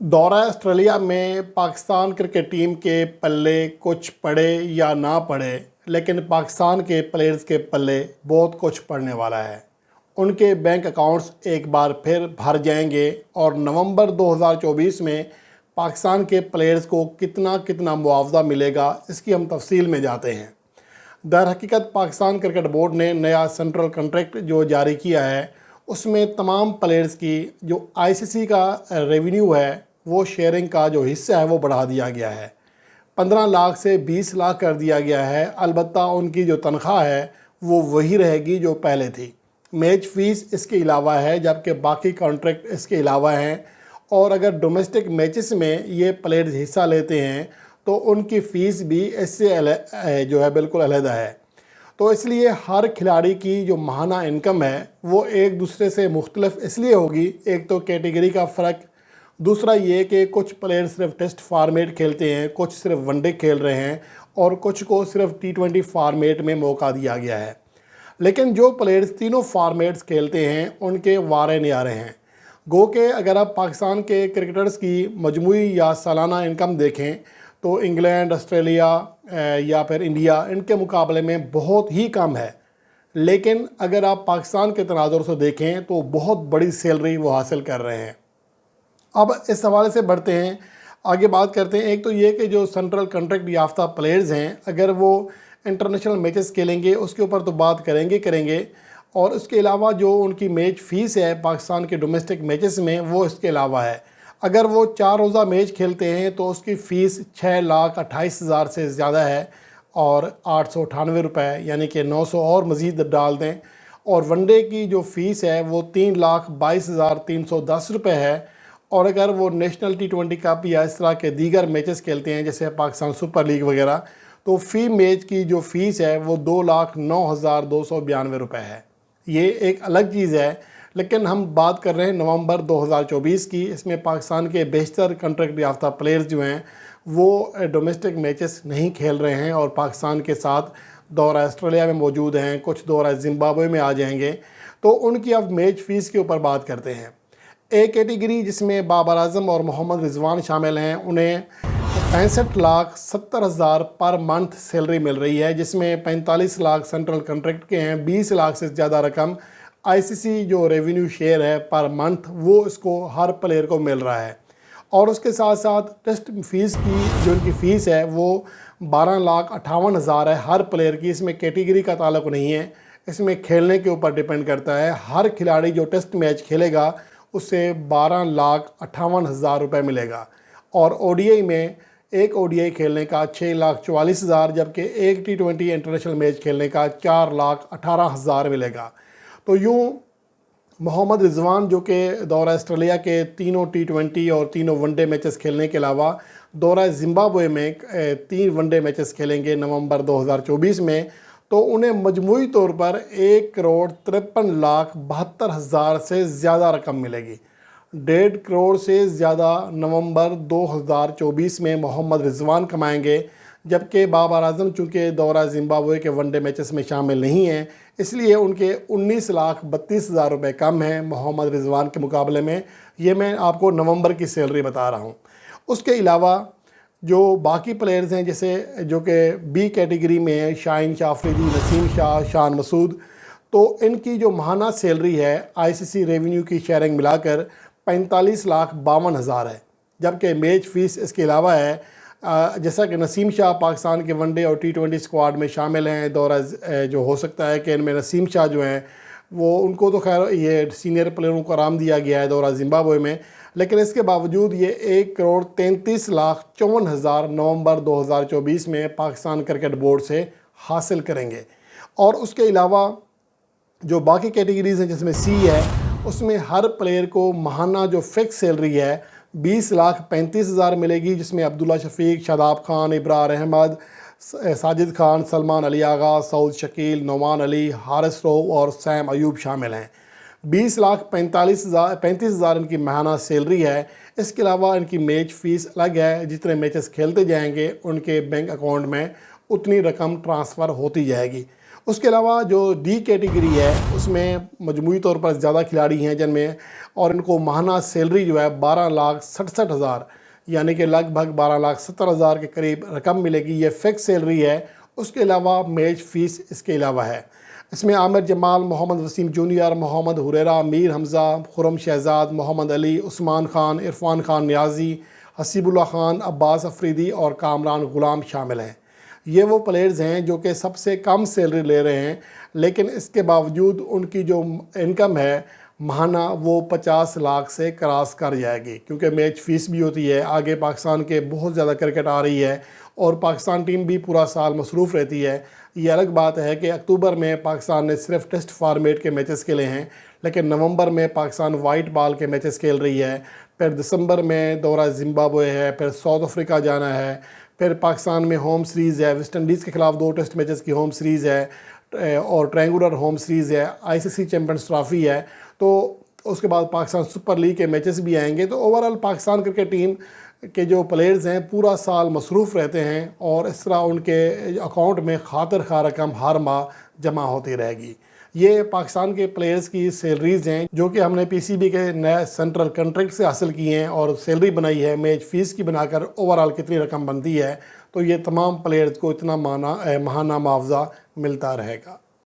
दौरा ऑस्ट्रेलिया में Pakistan cricket team के पल्ले कुछ पड़े या ना पड़े, लेकिन पाकिस्तान के प्लेयर्स के पल्ले बहुत कुछ पड़ने वाला है। उनके बैंक अकाउंट्स एक बार फिर भर जाएंगे और नवंबर 2024 में पाकिस्तान के प्लेयर्स को कितना कितना मुआवजा मिलेगा, इसकी हम तफसील में जाते हैं। दर हकीकत पाकिस्तान क्रिकेट बोर्ड ने नया सेंट्रल कॉन्ट्रैक्ट जो जारी किया है, उसमें तमाम प्लेयर्स की जो आईसीसी का रेवेन्यू है, वो शेयरिंग का जो हिस्सा है वो बढ़ा दिया गया है। 15 लाख से 20 लाख कर दिया गया है। अलबत्ता उनकी जो तनख्वाह है वो वही रहेगी जो पहले थी। मैच फ़ीस इसके अलावा है, जबकि बाकी कॉन्ट्रैक्ट इसके अलावा हैं। और अगर डोमेस्टिक मैचेस में ये प्लेयर्स हिस्सा लेते हैं तो उनकी फ़ीस भी इससे जो है बिल्कुल अलहदा है। तो इसलिए हर खिलाड़ी की जो माहाना इनकम है वो एक दूसरे से मुख्तलिफ इसलिए होगी। एक तो कैटेगरी का फ़र्क, दूसरा ये कि कुछ प्लेयर सिर्फ टेस्ट फार्मेट खेलते हैं, कुछ सिर्फ वनडे खेल रहे हैं और कुछ को सिर्फ T20 फार्मेट में मौका दिया गया है। लेकिन जो प्लेयर्स तीनों फार्मेट्स खेलते हैं उनके वारे न्यारे हैं। गो के अगर आप पाकिस्तान के क्रिकेटर्स की मजमूई या सालाना इनकम देखें तो इंग्लैंड, ऑस्ट्रेलिया या फिर इंडिया, इनके मुकाबले में बहुत ही कम है। लेकिन अगर आप पाकिस्तान के तनाजुर से देखें तो बहुत बड़ी सैलरी वो हासिल कर रहे हैं। अब इस हवाले से बढ़ते हैं, आगे बात करते हैं। एक तो ये कि जो सेंट्रल कॉन्ट्रैक्ट याफ्ता प्लेयर्स हैं, अगर वो इंटरनेशनल मैचेस खेलेंगे उसके ऊपर तो बात करेंगे और उसके अलावा जो उनकी मैच फ़ीस है पाकिस्तान के डोमेस्टिक मैचेस में, वो इसके अलावा है। अगर वो 4 रोज़ा मैच खेलते हैं तो उसकी फ़ीस 6,28,000 से ज़्यादा है और 898 रुपये, यानी कि 900 और मज़ीद डाल दें। और वनडे की जो फ़ीस है वो 3,22,310 रुपये है। और अगर वो नेशनल T20 कप या इस तरह के दीगर मैचेस खेलते हैं जैसे पाकिस्तान सुपर लीग वगैरह, तो फ़ी मैच की जो फ़ीस है वो 2,09,292 रुपये है। ये एक अलग चीज़ है। लेकिन हम बात कर रहे हैं नवंबर 2024 की। इसमें पाकिस्तान के बेशतर कॉन्ट्रैक्ट याफ्ता प्लेयर्स जो हैं वो डोमेस्टिक मैचेस नहीं खेल रहे हैं और पाकिस्तान के साथ दौरा ऑस्ट्रेलिया में मौजूद हैं, कुछ दौरा जिम्बाब्वे में आ जाएंगे। तो उनकी अब मैच फ़ीस के ऊपर बात करते हैं। एक कैटेगरी जिसमें बाबर आज़म और मोहम्मद रिजवान शामिल हैं, उन्हें 65,70,000 पर मंथ सैलरी मिल रही है, जिसमें 45 लाख सेंट्रल कॉन्ट्रैक्ट के हैं। 20 लाख से ज़्यादा रकम आईसीसी जो रेवेन्यू शेयर है पर मंथ, वो इसको हर प्लेयर को मिल रहा है। और उसके साथ साथ टेस्ट फ़ीस की जो उनकी फ़ीस है वो 12,58,000 है हर प्लेयर की। इसमें कैटेगरी का ताल्लुक नहीं है, इसमें खेलने के ऊपर डिपेंड करता है। हर खिलाड़ी जो टेस्ट मैच खेलेगा उससे 12,58,000 रुपये मिलेगा। और ओडीआई में एक ओडीआई खेलने का 6,44,000, जबकि एक T20 इंटरनेशनल मैच खेलने का 4,18,000 मिलेगा। तो यूँ मोहम्मद रिजवान जो कि दौरा ऑस्ट्रेलिया के तीनों T20 और तीनों वनडे मैचेस खेलने के अलावा दौरा जिम्बाब्वे में 3 वनडे मैचेस खेलेंगे नवंबर 2024 में, तो उन्हें मजमूई तौर पर 1,53,72,000 से ज़्यादा रकम मिलेगी। 1.5 करोड़ से ज़्यादा नवंबर 2024 में मोहम्मद रिजवान कमाएंगे, जबकि बाबर आज़म चूँकि दौरा जिम्बाब्वे के वनडे मैचेस में शामिल नहीं हैं, इसलिए उनके 19,32,000 रुपये कम हैं मोहम्मद रिजवान के मुकाबले में। ये मैं आपको नवंबर की सैलरी बता रहा हूँ। उसके अलावा जो बाकी प्लेयर्स हैं, जैसे जो कि बी कैटेगरी में है, शाहीन शाह अफरीदी, नसीम शाह, शान मसूद, तो इनकी जो माहाना सैलरी है आईसीसी रेवेन्यू की शेयरिंग मिलाकर 45,52,000 है, जबकि मैच फ़ीस इसके अलावा है। जैसा कि नसीम शाह पाकिस्तान के वनडे और T20 स्क्वाड में शामिल हैं। दौरा जो हो सकता है कि इनमें नसीम शाह जो हैं वो, उनको तो खैर ये सीनियर प्लेयरों को आराम दिया गया है दौरा जिम्बाब्वे में, लेकिन इसके बावजूद ये 1,33,54,000 नवंबर 2024 में पाकिस्तान क्रिकेट बोर्ड से हासिल करेंगे। और उसके अलावा जो बाकी कैटेगरीज़ हैं जिसमें सी है, उसमें हर प्लेयर को माहाना जो फ़िक्स सैलरी है 20,35,000 मिलेगी, जिसमें अब्दुल्ला शफीक, शादाब खान, इब्रार अहमद, साजिद खान, सलमान अली आगा, सऊद शकील, नौमान अली, हारिस रऊफ और सैम अयूब शामिल हैं। 20,35,000 इनकी माहाना सैलरी है। इसके अलावा इनकी मैच फ़ीस अलग है। जितने मैचेस खेलते जाएंगे उनके बैंक अकाउंट में उतनी रकम ट्रांसफ़र होती जाएगी। اس کے علاوہ جو ڈی کیٹیگری ہے اس میں مجموعی طور پر زیادہ کھلاڑی ہیں جن میں، اور ان کو ماہانہ سیلری جو ہے 12,67,000 یعنی کہ لگ بھگ 12,70,000 کے قریب رقم ملے گی، یہ فکس سیلری ہے۔ اس کے علاوہ میچ فیس اس کے علاوہ ہے۔ اس میں عامر جمال، محمد وسیم جونیئر، محمد حریرہ، میر حمزہ، خرم شہزاد، محمد علی، عثمان خان، عرفان خان نیازی، حسیب اللہ خان، عباس افریدی اور کامران غلام شامل ہیں۔ یہ وہ پلیئرز ہیں جو کہ سب سے کم سیلری لے رہے ہیں، لیکن اس کے باوجود ان کی جو انکم ہے ماہانہ وہ 50 لاکھ سے کراس کر جائے گی، کیونکہ میچ فیس بھی ہوتی ہے۔ آگے پاکستان کے بہت زیادہ کرکٹ آ رہی ہے اور پاکستان ٹیم بھی پورا سال مصروف رہتی ہے۔ یہ الگ بات ہے کہ اکتوبر میں پاکستان نے صرف ٹیسٹ فارمیٹ کے میچز کھیلے ہیں، لیکن نومبر میں پاکستان وائٹ بال کے میچز کھیل رہی ہے، پھر دسمبر میں دورہ زمبابوے ہے، پھر ساؤتھ افریقہ جانا ہے، پھر پاکستان میں ہوم سیریز ہے، ویسٹ انڈیز کے خلاف 2 ٹیسٹ میچز کی ہوم سیریز ہے اور ٹرائنگولر ہوم سیریز ہے، ICC چیمپئنز ٹرافی ہے، تو اس کے بعد پاکستان سپر لیگ کے میچز بھی آئیں گے۔ تو اوورال پاکستان کرکٹ ٹیم کے جو پلیئرز ہیں پورا سال مصروف رہتے ہیں اور اس طرح ان کے اکاؤنٹ میں خاطر خواہ رقم ہر ماہ جمع ہوتی رہے گی۔ یہ پاکستان کے پلیئرز کی سیلریز ہیں جو کہ ہم نے PCB کے نئے سینٹرل کنٹریکٹ سے حاصل کی ہیں اور سیلری بنائی ہے میچ فیس کی بنا کر اوورال کتنی رقم بنتی ہے، تو یہ تمام پلیئرز کو اتنا ماہانہ معاوضہ ملتا رہے گا۔